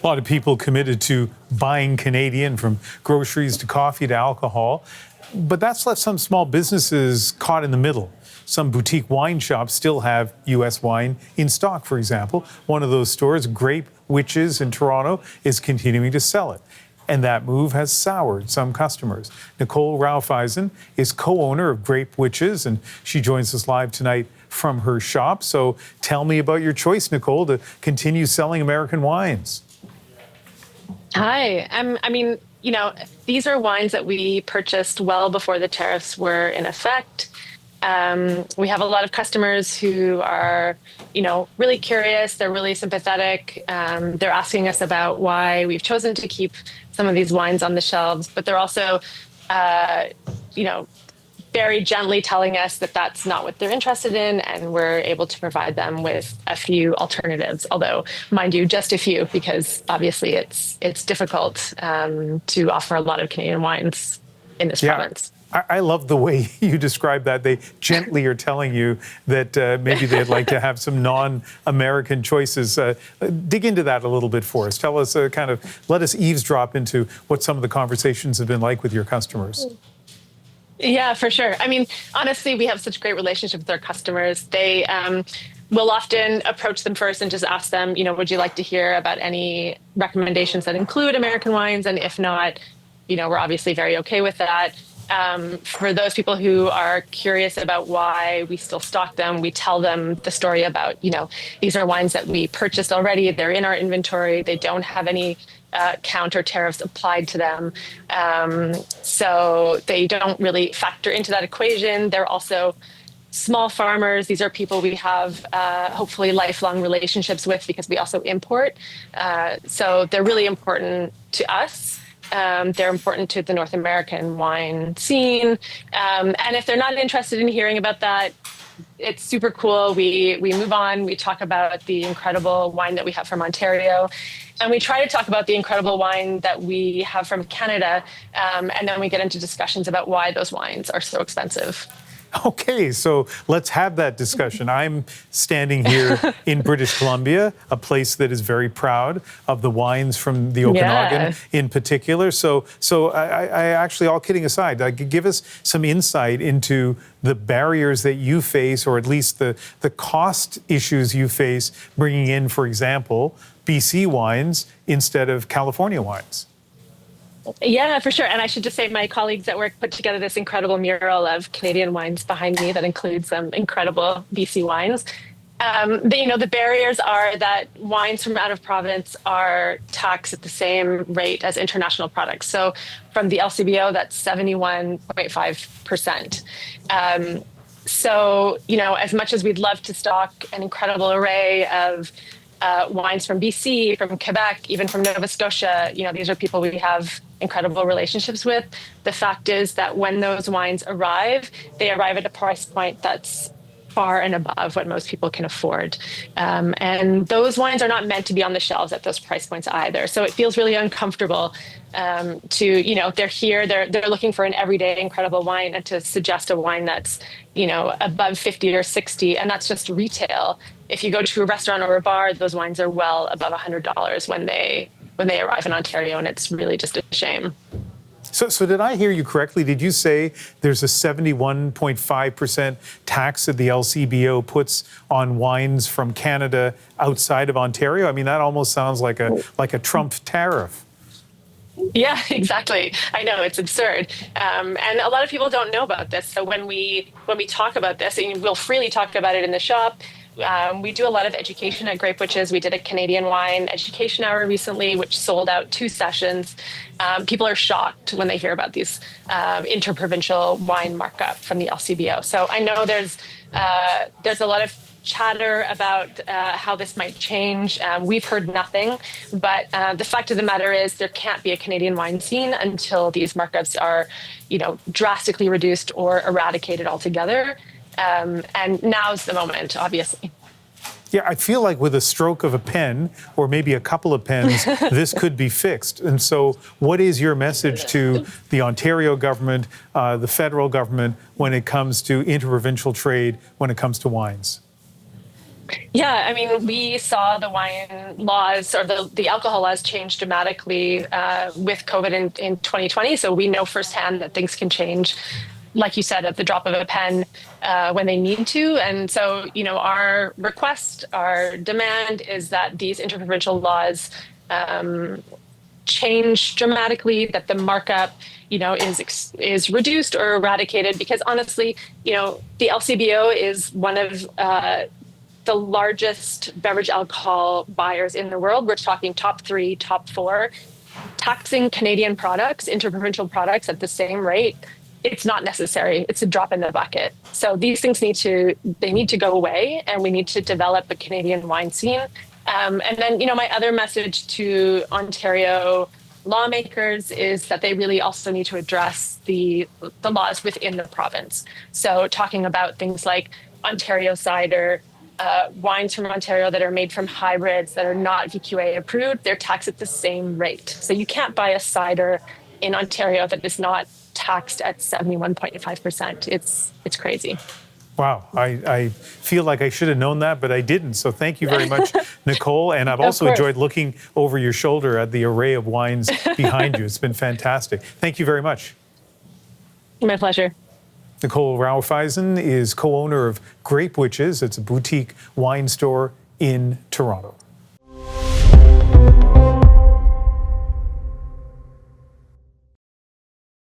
A lot of people committed to buying Canadian, from groceries to coffee to alcohol. But that's left some small businesses caught in the middle. Some boutique wine shops still have U.S. wine in stock, for example. One of those stores, Grape Witches in Toronto, is continuing to sell it. And that move has soured some customers. Nicole Raufeisen is co-owner of Grape Witches, and she joins us live tonight from her shop. So tell me about your choice, Nicole, to continue selling American wines. Hi. These are wines that we purchased well before the tariffs were in effect. We have a lot of customers who are, really curious. They're really sympathetic. They're asking us about why we've chosen to keep some of these wines on the shelves, but they're also, very gently telling us that that's not what they're interested in, and we're able to provide them with a few alternatives. Although, mind you, just a few, because obviously it's difficult to offer a lot of Canadian wines in this province. I love the way you describe that. They gently are telling you that maybe they'd like to have some non-American choices. Dig into that a little bit for us. Tell us, let us eavesdrop into what some of the conversations have been like with your customers. Yeah, for sure. Honestly, we have such a great relationship with our customers. They will often approach them first and just ask them, would you like to hear about any recommendations that include American wines? And if not, we're obviously very okay with that. For those people who are curious about why we still stock them, we tell them the story about, these are wines that we purchased already. They're in our inventory. They don't have any counter tariffs applied to them. So they don't really factor into that equation. They're also small farmers. These are people we have hopefully lifelong relationships with, because we also import. So they're really important to us. They're important to the North American wine scene. And if they're not interested in hearing about that, it's super cool. We move on. We talk about the incredible wine that we have from Ontario. And we try to talk about the incredible wine that we have from Canada. And then we get into discussions about why those wines are so expensive. Okay, so let's have that discussion. I'm standing here in British Columbia, a place that is very proud of the wines from the Okanagan in particular. So I actually, all kidding aside, give us some insight into the barriers that you face, or at least the cost issues you face bringing in, for example, BC wines instead of California wines. Yeah, for sure. And I should just say my colleagues at work put together this incredible mural of Canadian wines behind me that includes some incredible BC wines. The barriers are that wines from out of province are taxed at the same rate as international products. So from the LCBO, that's 71.5%. As much as we'd love to stock an incredible array of wines from BC, from Quebec, even from Nova Scotia, these are people we have incredible relationships with. The fact is that when those wines arrive, they arrive at a price point that's far and above what most people can afford. And those wines are not meant to be on the shelves at those price points either. So it feels really uncomfortable they're here, they're looking for an everyday incredible wine, and to suggest a wine that's, above 50 or 60, and that's just retail. If you go to a restaurant or a bar, those wines are well above $100 when they arrive in Ontario, and it's really just a shame. So did I hear you correctly? Did you say there's a 71.5% tax that the LCBO puts on wines from Canada outside of Ontario? That almost sounds like a Trump tariff. Yeah, exactly. I know, it's absurd. And a lot of people don't know about this. So when we talk about this, and we'll freely talk about it in the shop, we do a lot of education at Grape Witches. We did a Canadian wine education hour recently, which sold out 2 sessions. People are shocked when they hear about these interprovincial wine markup from the LCBO. So I know there's a lot of chatter about how this might change. We've heard nothing, but the fact of the matter is there can't be a Canadian wine scene until these markups are, drastically reduced or eradicated altogether. And now's the moment, obviously. Yeah, I feel like with a stroke of a pen, or maybe a couple of pens, this could be fixed. And so what is your message to the Ontario government, the federal government, when it comes to interprovincial trade, when it comes to wines? Yeah, I mean, we saw the wine laws or the alcohol laws change dramatically with COVID in 2020. So we know firsthand that things can change, like you said, at the drop of a pen when they need to. And so, our request, our demand is that these interprovincial laws change dramatically, that the markup, is reduced or eradicated. Because honestly, the LCBO is one of the largest beverage alcohol buyers in the world. We're talking top 3, top 4. Taxing Canadian products, interprovincial products at the same rate, it's not necessary. It's a drop in the bucket. So these things need to go away, and we need to develop a Canadian wine scene. And then, my other message to Ontario lawmakers is that they really also need to address the laws within the province. So talking about things like Ontario cider, wines from Ontario that are made from hybrids that are not VQA approved, they're taxed at the same rate. So you can't buy a cider in Ontario that is not taxed at 71.5%. It's crazy. Wow, I feel like I should have known that, but I didn't. So thank you very much, Nicole. And I've also enjoyed looking over your shoulder at the array of wines behind you. It's been fantastic. Thank you very much. My pleasure. Nicole Raufeisen is co-owner of Grape Witches. It's a boutique wine store in Toronto.